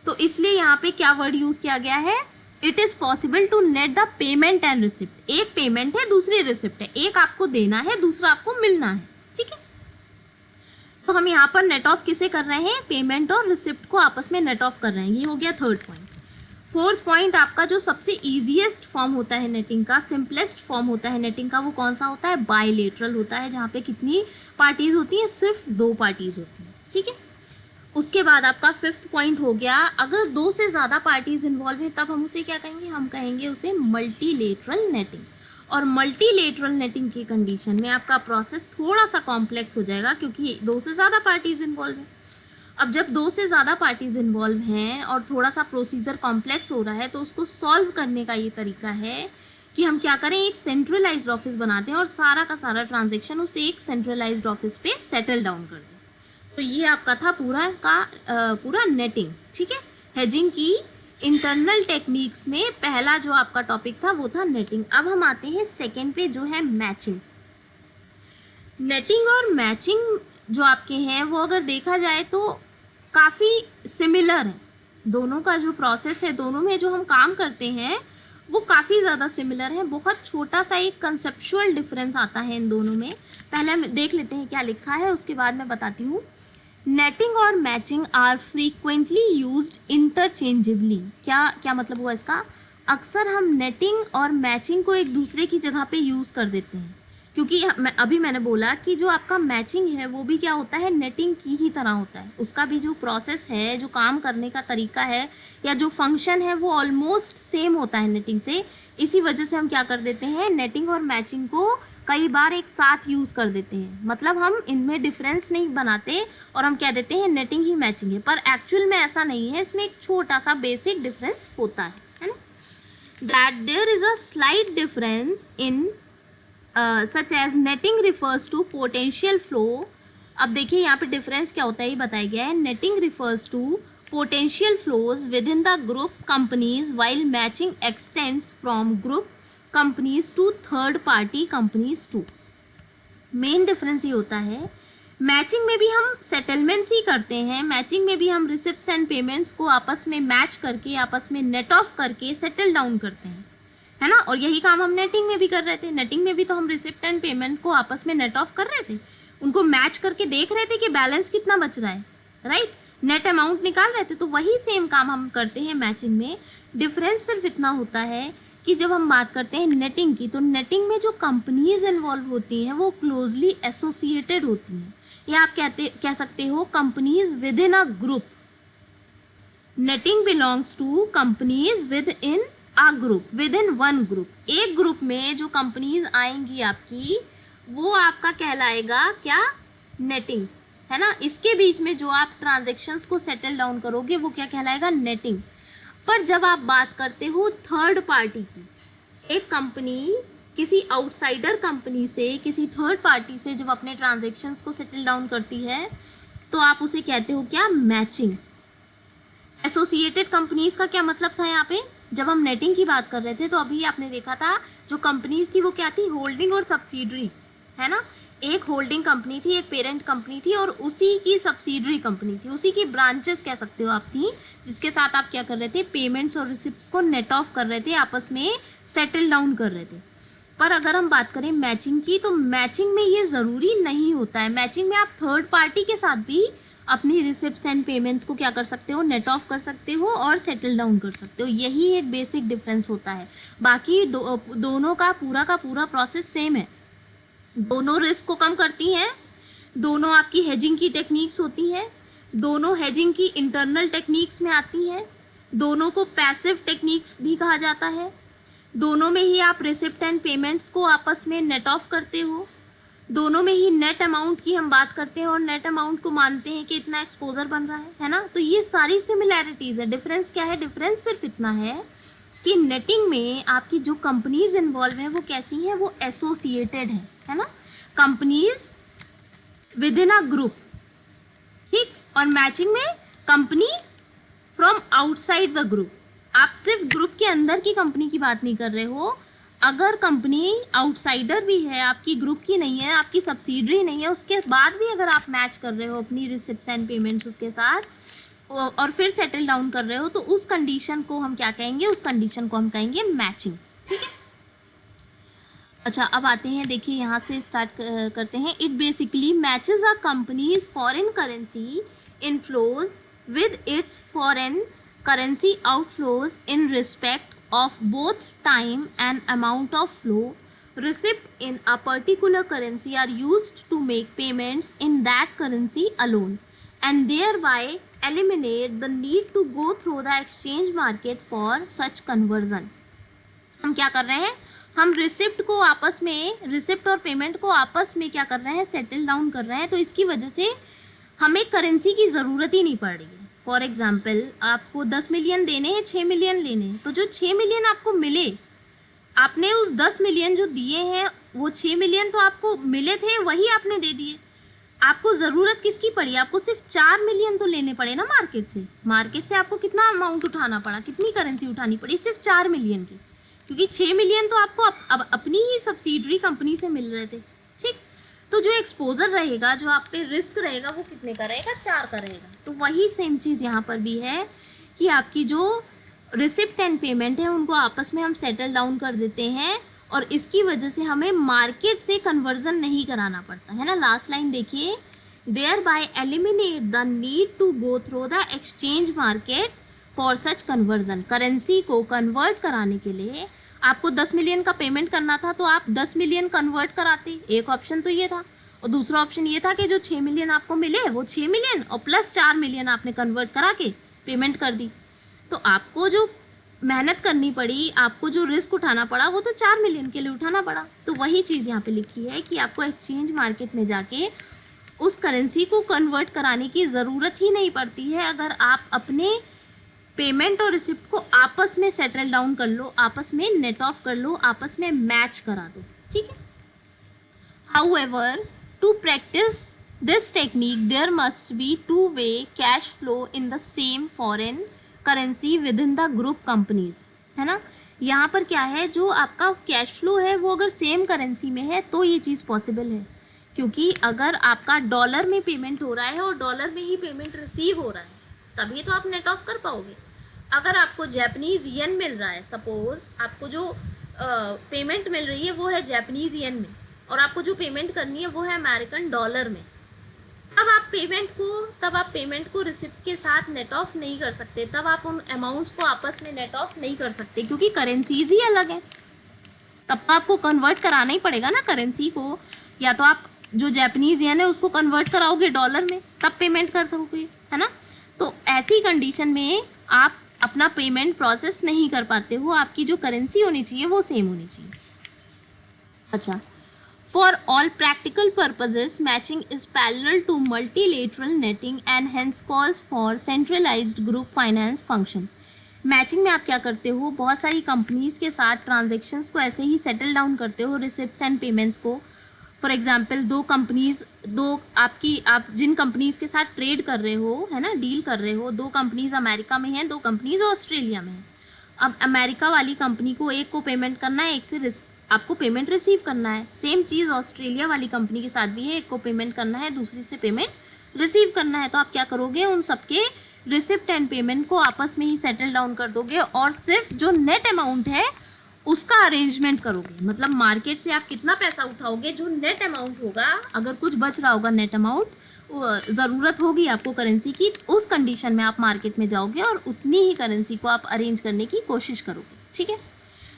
तो इसलिए यहाँ पे क्या वर्ड यूज किया गया है, it is possible to net the payment and receipt. एक पेमेंट है दूसरी रिसिप्ट है, एक आपको देना है दूसरा आपको मिलना है। ठीक है, तो हम यहाँ पर नेट ऑफ किसे कर रहे हैं, पेमेंट और रिसिप्ट को आपस में नेट ऑफ कर रहे हैं। ये हो गया थर्ड पॉइंट। फोर्थ पॉइंट, आपका जो सबसे ईजीएस्ट फॉर्म होता है नेटिंग का, सिंपलेस्ट फॉर्म होता है नेटिंग का, वो कौन सा होता है, बायलेटरल होता है, जहाँ पे कितनी पार्टीज होती हैं, सिर्फ 2 पार्टीज होती हैं। ठीक है, उसके बाद आपका फिफ्थ पॉइंट हो गया, अगर 2 से ज़्यादा पार्टीज इन्वॉल्व है तब हम उसे क्या कहेंगे, हम कहेंगे उसे मल्टीलेटरल नेटिंग। और मल्टीलेटरल नेटिंग की कंडीशन में आपका प्रोसेस थोड़ा सा कॉम्प्लेक्स हो जाएगा क्योंकि 2 से ज़्यादा पार्टीज इन्वॉल्व है। अब जब 2 से ज़्यादा पार्टीज इन्वॉल्व हैं और थोड़ा सा प्रोसीजर कॉम्प्लेक्स हो रहा है तो उसको सॉल्व करने का ये तरीका है कि हम क्या करें, एक सेंट्रलाइज्ड ऑफिस बनाते हैं और सारा का सारा ट्रांजैक्शन उस एक सेंट्रलाइज्ड ऑफिस पे सेटल डाउन कर दें। तो ये आपका था पूरा नेटिंग। ठीक है, हेजिंग की इंटरनल टेक्निक्स में पहला जो आपका टॉपिक था वो था नेटिंग। अब हम आते हैं सेकेंड पे जो है मैचिंग। नेटिंग और मैचिंग जो आपके हैं वो अगर देखा जाए तो काफ़ी सिमिलर है। दोनों का जो प्रोसेस है, दोनों में जो हम काम करते हैं वो काफ़ी ज़्यादा सिमिलर है। बहुत छोटा सा एक कंसेप्चुअल डिफरेंस आता है इन दोनों में। पहले हम देख लेते हैं क्या लिखा है, उसके बाद मैं बताती हूँ। नेटिंग और matching are frequently used interchangeably. क्या मतलब हुआ इसका? अक्सर हम नेटिंग और मैचिंग को एक दूसरे की जगह पे यूज़ कर देते हैं, क्योंकि अभी मैंने बोला कि जो आपका मैचिंग है वो भी क्या होता है, नेटिंग की ही तरह होता है। उसका भी जो प्रोसेस है, जो काम करने का तरीका है या जो फंक्शन है वो ऑलमोस्ट सेम होता है नेटिंग से। इसी वजह से हम क्या कर देते हैं, नेटिंग और मैचिंग को कई बार एक साथ यूज़ कर देते हैं। मतलब हम इनमें डिफरेंस नहीं बनाते और हम कह देते हैं नेटिंग ही मैचिंग है, पर एक्चुअल में ऐसा नहीं है। इसमें एक छोटा सा बेसिक डिफरेंस होता है ना। That there is a slight difference in such as netting refers to potential flow. अब देखिए यहाँ पे डिफरेंस क्या होता है ये बताया गया है। Netting refers to potential flows within the group companies while matching extends from group companies to third party companies too. Main difference ये होता है, मैचिंग में भी हम सेटलमेंट्स ही करते हैं। मैचिंग में भी हम रिसिप्ट्स एंड पेमेंट्स को आपस में मैच करके, आपस में नेट ऑफ करके सेटल डाउन करते हैं, है ना। और यही काम हम नेटिंग में भी कर रहे थे। नेटिंग में भी तो हम रिसिप्ट एंड पेमेंट को आपस में नेट ऑफ कर रहे थे, उनको मैच करके देख रहे थे कि बैलेंस कितना बच रहा है, राइट, नेट अमाउंट निकाल रहे थे। तो वही सेम काम हम करते हैं मैचिंग में। डिफरेंस सिर्फ इतना होता है कि जब हम बात करते हैं नेटिंग की, तो नेटिंग में जो कंपनीज इन्वॉल्व होती हैं वो क्लोजली एसोसिएटेड होती हैं, या आप कह सकते हो companies within a group. Netting belongs to companies within a group, within one group. एक ग्रुप में जो कंपनीज आएंगी आपकी, वो आपका कहलाएगा क्या, नेटिंग, है ना। इसके बीच में जो आप ट्रांजेक्शन्स को सेटल डाउन करोगे वो क्या कहलाएगा, नेटिंग। पर जब आप बात करते हो थर्ड पार्टी की, एक कंपनी किसी आउटसाइडर कंपनी से, किसी थर्ड पार्टी से जब अपने ट्रांजेक्शन्स को सेटल डाउन करती है, तो आप उसे कहते हो क्या, मैचिंग। एसोसिएटेड कंपनीज का क्या मतलब था यहाँ पे, जब हम नेटिंग की बात कर रहे थे तो अभी आपने देखा था जो कंपनीज थी वो क्या थी, होल्डिंग और सब्सिडरी, है ना। एक होल्डिंग कंपनी थी, एक पेरेंट कंपनी थी, और उसी की सब्सिडरी कंपनी थी, उसी की ब्रांचेस कह सकते हो आप थी, जिसके साथ आप क्या कर रहे थे, पेमेंट्स और रिसिप्ट्स को नेट ऑफ कर रहे थे, आपस में सेटल डाउन कर रहे थे। पर अगर हम बात करें मैचिंग की, तो मैचिंग में ये ज़रूरी नहीं होता है। मैचिंग में आप थर्ड पार्टी के साथ भी अपनी रिसिप्ट्स एंड पेमेंट्स को क्या कर सकते हो, नेट ऑफ कर सकते हो और सेटल डाउन कर सकते हो। यही एक बेसिक डिफरेंस होता है। बाकी दोनों का पूरा प्रोसेस सेम है। दोनों रिस्क को कम करती हैं, दोनों आपकी हेजिंग की टेक्निक्स होती हैं, दोनों हेजिंग की इंटरनल टेक्निक्स में आती हैं, दोनों को पैसिव टेक्निक्स भी कहा जाता है। दोनों में ही आप रिसिप्ट एंड पेमेंट्स को आपस में नेट ऑफ करते हो। दोनों में ही नेट अमाउंट की हम बात करते हैं और नेट अमाउंट को मानते हैं कि इतना एक्सपोजर बन रहा है ना। तो ये सारी सिमिलैरिटीज़ है। डिफरेंस क्या है, डिफरेंस सिर्फ इतना है कि नेटिंग में आपकी जो कंपनीज इन्वॉल्व हैं वो कैसी हैं, वो एसोसिएटेड है ना, companies within a group, ठीक। और मैचिंग में company from outside the group. आप सिर्फ ग्रुप के अंदर की कंपनी की बात नहीं कर रहे हो। अगर कंपनी आउटसाइडर भी है, आपकी ग्रुप की नहीं है, आपकी सब्सिडरी नहीं है, उसके बाद भी अगर आप मैच कर रहे हो अपनी रिसिप्ट्स एंड पेमेंट्स उसके साथ और फिर सेटल डाउन कर रहे हो, तो उस कंडीशन को हम क्या कहेंगे, उस कंडीशन को हम कहेंगे मैचिंग, ठीक है। अच्छा, अब आते हैं, देखिए यहाँ से स्टार्ट करते हैं। It basically matches a companies foreign currency inflows with its foreign currency outflows in respect of both time and amount of flow. Receipt in a particular currency are used to make payments in that currency alone and thereby eliminate the need to go through the exchange market for such conversion. हम क्या कर रहे हैं, हम receipt को आपस में, receipt और पेमेंट को आपस में क्या कर रहे हैं, सेटल डाउन कर रहे हैं। तो इसकी वजह से हमें करेंसी की ज़रूरत ही नहीं पड़ रही है। फॉर एग्जाम्पल, आपको 10 मिलियन देने हैं, 6 मिलियन लेने हैं, तो जो 6 मिलियन आपको मिले, आपने उस 10 मिलियन जो दिए हैं, वो 6 मिलियन तो आपको मिले थे, वही आपने दे दिए। आपको ज़रूरत किसकी पड़ी, आपको सिर्फ 4 मिलियन तो लेने पड़े ना मार्केट से। मार्केट से आपको कितना अमाउंट उठाना पड़ा, कितनी करेंसी उठानी पड़ी, सिर्फ 4 मिलियन की, क्योंकि 6 मिलियन तो आपको अब अपनी ही सब्सिडरी कंपनी से मिल रहे थे, ठीक। तो जो एक्सपोजर रहेगा, जो आप पे रिस्क रहेगा, वो कितने का रहेगा, 4 का रहेगा। तो वही सेम चीज़ यहाँ पर भी है कि आपकी जो रिसिप्ट एंड पेमेंट है उनको आपस में हम सेटल डाउन कर देते हैं, और इसकी वजह से हमें मार्केट से कन्वर्जन नहीं कराना पड़ता है ना। लास्ट लाइन देखिए, thereby eliminate the need to go through the exchange market for such conversion. Currency को कन्वर्ट कराने के लिए आपको 10 मिलियन का पेमेंट करना था, तो आप 10 मिलियन कन्वर्ट कराते, एक ऑप्शन तो ये था। और दूसरा ऑप्शन ये था कि जो 6 मिलियन आपको मिले वो 6 मिलियन और प्लस 4 मिलियन आपने कन्वर्ट करा के पेमेंट कर दी। तो आपको जो मेहनत करनी पड़ी, आपको जो रिस्क उठाना पड़ा, वो तो 4 मिलियन के लिए उठाना पड़ा। तो वही चीज़ यहाँ पे लिखी है कि आपको एक्सचेंज मार्केट में जाके उस करेंसी को कन्वर्ट कराने की ज़रूरत ही नहीं पड़ती है, अगर आप अपने पेमेंट और रिसिप्ट को आपस में सेटल डाउन कर लो, आपस में नेट ऑफ कर लो, आपस में मैच करा दो, ठीक है। However, to practice this technique there must be two way cash flow in the same foreign currency within the group companies, है ना। यहाँ पर क्या है, जो आपका कैश फ्लो है वो अगर सेम करेंसी में है तो ये चीज़ पॉसिबल है, क्योंकि अगर आपका डॉलर में पेमेंट हो रहा है और डॉलर में ही पेमेंट रिसीव हो रहा है, तभी तो आप नेट ऑफ कर पाओगे। अगर आपको जैपनीज़ येन मिल रहा है, सपोज आपको जो पेमेंट मिल रही है वो है जैपनीज़ येन में, और आपको जो पेमेंट करनी है वो है अमेरिकन डॉलर में, तब आप पेमेंट को रिसिप्ट के साथ नेट ऑफ नहीं कर सकते, तब आप उन अमाउंट्स को आपस में नेट ऑफ नहीं कर सकते, क्योंकि करेंसीज ही अलग है। तब तो आपको कन्वर्ट कराना ही पड़ेगा ना करेंसी को, या तो आप जो जैपनीज़ येन है उसको कन्वर्ट कराओगे डॉलर में, तब पेमेंट कर सकोगे, है ना। तो ऐसी कंडीशन में आप अपना पेमेंट प्रोसेस नहीं कर पाते हो, आपकी जो करेंसी होनी चाहिए वो सेम होनी चाहिए। अच्छा, for all practical purposes matching is parallel to multilateral netting and hence calls for centralized group finance function। Matching में आप क्या करते हो, बहुत सारी कंपनीज के साथ ट्रांजेक्शन्स को ऐसे ही सेटल डाउन करते हो, रिसिप्ट्स एंड पेमेंट्स को। फॉर एग्जांपल आप जिन कंपनीज के साथ ट्रेड कर रहे हो, है ना, डील कर रहे हो, 2 कंपनीज अमेरिका में हैं, 2 कंपनीज ऑस्ट्रेलिया में हैं। अब अमेरिका वाली कंपनी को एक को पेमेंट करना है, एक से आपको पेमेंट रिसीव करना है। सेम चीज़ ऑस्ट्रेलिया वाली कंपनी के साथ भी है, एक को पेमेंट करना है, दूसरी से पेमेंट रिसीव करना है। तो आप क्या करोगे, उन सबके रिसिप्ट एंड पेमेंट को आपस में ही सेटल डाउन कर दोगे, और सिर्फ जो नेट अमाउंट है उसका अरेंजमेंट करोगे। मतलब मार्केट से आप कितना पैसा उठाओगे, जो नेट अमाउंट होगा, अगर कुछ बच रहा होगा नेट अमाउंट, ज़रूरत होगी आपको करेंसी की, उस कंडीशन में आप मार्केट में जाओगे और उतनी ही करेंसी को आप अरेंज करने की कोशिश करोगे, ठीक है।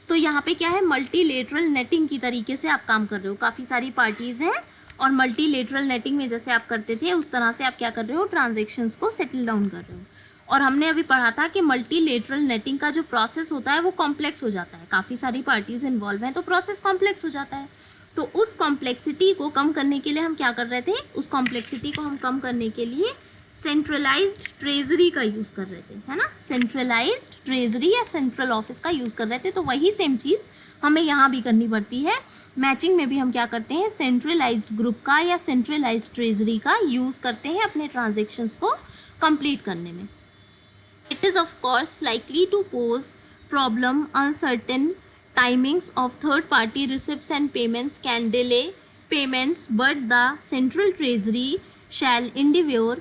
तो यहाँ पे क्या है, मल्टीलेटरल नेटिंग की तरीके से आप काम कर रहे हो, काफ़ी सारी पार्टीज़ हैं, और मल्टीलेटरल नेटिंग में जैसे आप करते थे उस तरह से आप क्या कर रहे हो, ट्रांजेक्शन्स को सेटल डाउन कर रहे हो। और हमने अभी पढ़ा था कि मल्टीलेटरल नेटिंग का जो प्रोसेस होता है वो कॉम्प्लेक्स हो जाता है, काफ़ी सारी पार्टीज़ इन्वॉल्व हैं तो प्रोसेस कॉम्प्लेक्स हो जाता है। तो उस कॉम्प्लेक्सिटी को कम करने के लिए हम क्या कर रहे थे, उस कॉम्प्लेक्सिटी को हम कम करने के लिए सेंट्रलाइज्ड ट्रेजरी का यूज़ कर रहे थे, है ना। सेंट्रलाइज्ड ट्रेजरी या सेंट्रल ऑफिस का यूज़ कर रहे थे। तो वही सेम चीज़ हमें यहाँ भी करनी पड़ती है। मैचिंग में भी हम क्या करते हैं, सेंट्रलाइज्ड ग्रुप का या सेंट्रलाइज्ड ट्रेजरी का यूज़ करते हैं अपने ट्रांजेक्शन्स को कंप्लीट करने में। It is of course likely to pose problem, uncertain timings of third party receipts and payments can delay payments, but the central treasury shall endeavor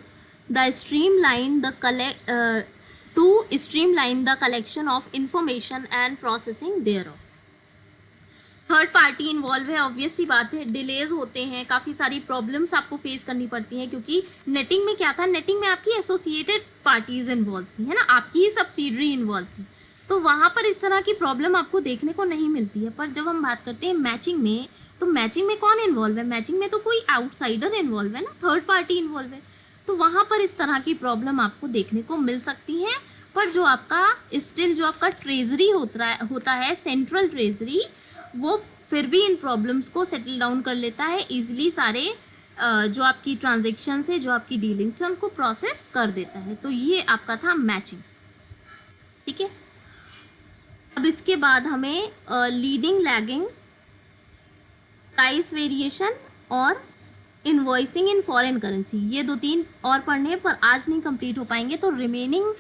to streamline the collection of information and processing thereof। Third party involve है, obvious सी बात है, delays होते हैं, काफ़ी सारी problems आपको face करनी पड़ती हैं, क्योंकि नेटिंग में क्या था, नेटिंग में आपकी एसोसिएटेड पार्टीज इन्वॉल्व थी, है ना, आपकी ही सब्सिडरी इन्वॉल्व थी, तो वहाँ पर इस तरह की प्रॉब्लम आपको देखने को नहीं मिलती है। पर जब हम बात करते हैं मैचिंग में, तो मैचिंग में कौन इन्वॉल्व है, मैचिंग में तो कोई आउटसाइडर इन्वॉल्व है ना, थर्ड पार्टी इन्वॉल्व है, तो वहाँ पर इस तरह की प्रॉब्लम आपको देखने को मिल सकती है। पर जो आपका ट्रेजरी होता है सेंट्रल ट्रेजरी, वो फिर भी इन प्रॉब्लम्स को सेटल डाउन कर लेता है ईजिली, सारे जो आपकी ट्रांजेक्शन्स है, जो आपकी डीलिंग्स है, उनको प्रोसेस कर देता है। तो ये आपका था मैचिंग, ठीक है। अब इसके बाद हमें लीडिंग, लैगिंग, प्राइस वेरिएशन और इनवॉइसिंग इन फॉरेन करेंसी, ये 2-3 और पढ़ने पर आज नहीं कंप्लीट हो पाएंगे, तो रिमेनिंग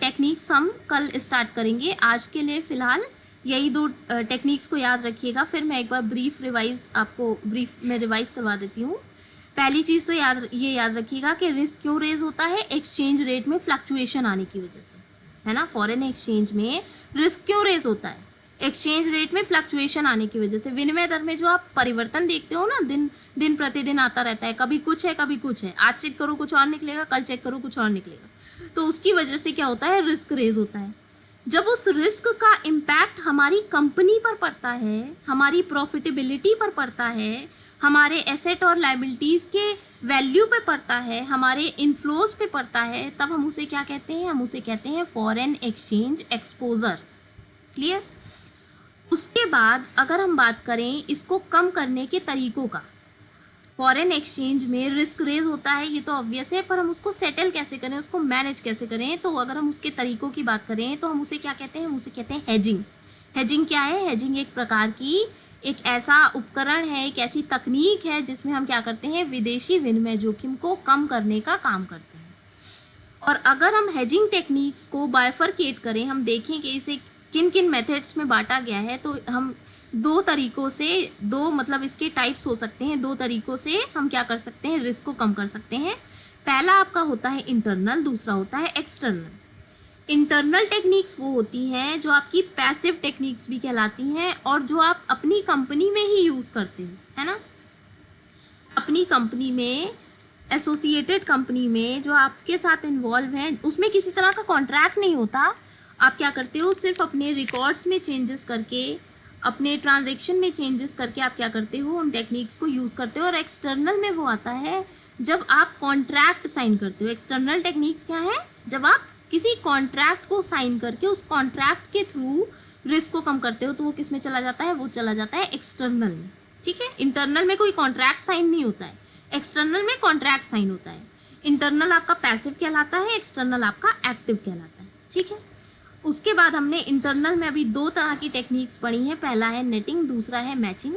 टेक्निक्स हम कल स्टार्ट करेंगे। आज के लिए फ़िलहाल यही दो टेक्निक्स को याद रखिएगा। फिर मैं एक बार ब्रीफ में रिवाइज करवा देती हूँ। पहली चीज़ तो ये याद रखिएगा कि रिस्क क्यों रेज होता है, एक्सचेंज रेट में फ्लक्चुएशन आने की वजह से, है ना। फॉरेन एक्सचेंज में रिस्क क्यों रेज होता है, एक्सचेंज रेट में फ्लक्चुएशन आने की वजह से। विनिमय दर में जो आप परिवर्तन देखते हो ना, दिन प्रतिदिन आता रहता है, कभी कुछ है कभी कुछ है, आज चेक करो कुछ और निकलेगा, कल चेक करो कुछ और निकलेगा, तो उसकी वजह से क्या होता है, रिस्क रेज होता है। जब उस रिस्क का इम्पैक्ट हमारी कंपनी पर पड़ता है, हमारी प्रॉफिटेबिलिटी पर पड़ता है, हमारे एसेट और लायबिलिटीज़ के वैल्यू पे पड़ता है, हमारे इनफ्लोज पे पड़ता है, तब हम उसे क्या कहते हैं, हम उसे कहते हैं फॉरेन एक्सचेंज एक्सपोजर। क्लियर। उसके बाद अगर हम बात करें इसको कम करने के तरीकों का, फॉरेन एक्सचेंज में रिस्क रेज होता है, ये तो ऑब्वियस है, पर हम उसको सेटल कैसे करें, उसको मैनेज कैसे करें, तो अगर हम उसके तरीकों की बात करें तो हम उसे क्या कहते हैं, हम उसे कहते हैं हेजिंग। हेजिंग क्या है, हेजिंग एक प्रकार की एक ऐसा उपकरण है, एक ऐसी तकनीक है जिसमें हम क्या करते हैं, विदेशी विनिमय जोखिम को कम करने का काम करते हैं। और अगर हम हेजिंग टेक्निक्स को बाइफरकेट करें, हम देखें कि इसे किन किन मेथड्स में बांटा गया है, तो हम दो तरीकों से, दो मतलब इसके टाइप्स हो सकते हैं, दो तरीकों से हम क्या कर सकते हैं, रिस्क को कम कर सकते हैं। पहला आपका होता है इंटरनल, दूसरा होता है एक्सटर्नल। इंटरनल टेक्निक्स वो होती हैं जो आपकी पैसिव टेक्निक्स भी कहलाती हैं और जो आप अपनी कंपनी में ही यूज़ करते हैं, है ना। अपनी कंपनी में, एसोसिएटेड कंपनी में जो आपके साथ इन्वॉल्व हैं, उसमें किसी तरह का कॉन्ट्रैक्ट नहीं होता। आप क्या करते हो, सिर्फ अपने रिकॉर्ड्स में चेंजेस करके, अपने ट्रांजैक्शन में चेंजेस करके आप क्या करते हो, उन टेक्निक्स को यूज़ करते हो। और एक्सटर्नल में वो आता है जब आप कॉन्ट्रैक्ट साइन करते हो। एक्सटर्नल टेक्निक्स क्या है, जब आप किसी कॉन्ट्रैक्ट को साइन करके उस कॉन्ट्रैक्ट के थ्रू रिस्क को कम करते हो, तो वो किस में चला जाता है, वो चला जाता है एक्सटर्नल में। ठीक है। इंटरनल में कोई कॉन्ट्रैक्ट साइन नहीं होता है, एक्सटर्नल में कॉन्ट्रैक्ट साइन होता है। इंटरनल आपका पैसिव कहलाता है, एक्सटर्नल आपका एक्टिव कहलाता है। ठीक है। उसके बाद हमने इंटरनल में अभी दो तरह की टेक्निक्स पढ़ी हैं, पहला है नेटिंग, दूसरा है मैचिंग।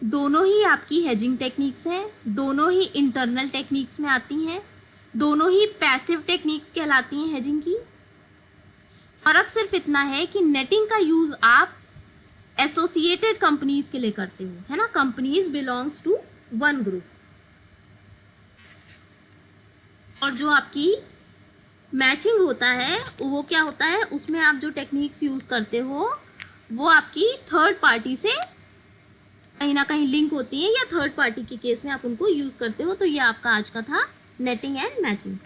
दोनों ही आपकी हेजिंग टेक्निक्स हैं, दोनों ही इंटरनल टेक्निक्स में आती हैं, दोनों ही पैसिव टेक्निक्स कहलाती हैं हेजिंग की। फर्क सिर्फ इतना है कि नेटिंग का यूज आप एसोसिएटेड कंपनीज के लिए करते हो, है ना, companies belongs to one group. और जो आपकी मैचिंग होता है वो क्या होता है, उसमें आप जो टेक्निक्स यूज करते हो वो आपकी थर्ड पार्टी से कहीं ना कहीं लिंक होती है, या थर्ड पार्टी के केस में आप उनको यूज करते हो। तो ये आपका आज का था नेटिंग एंड मैचिंग।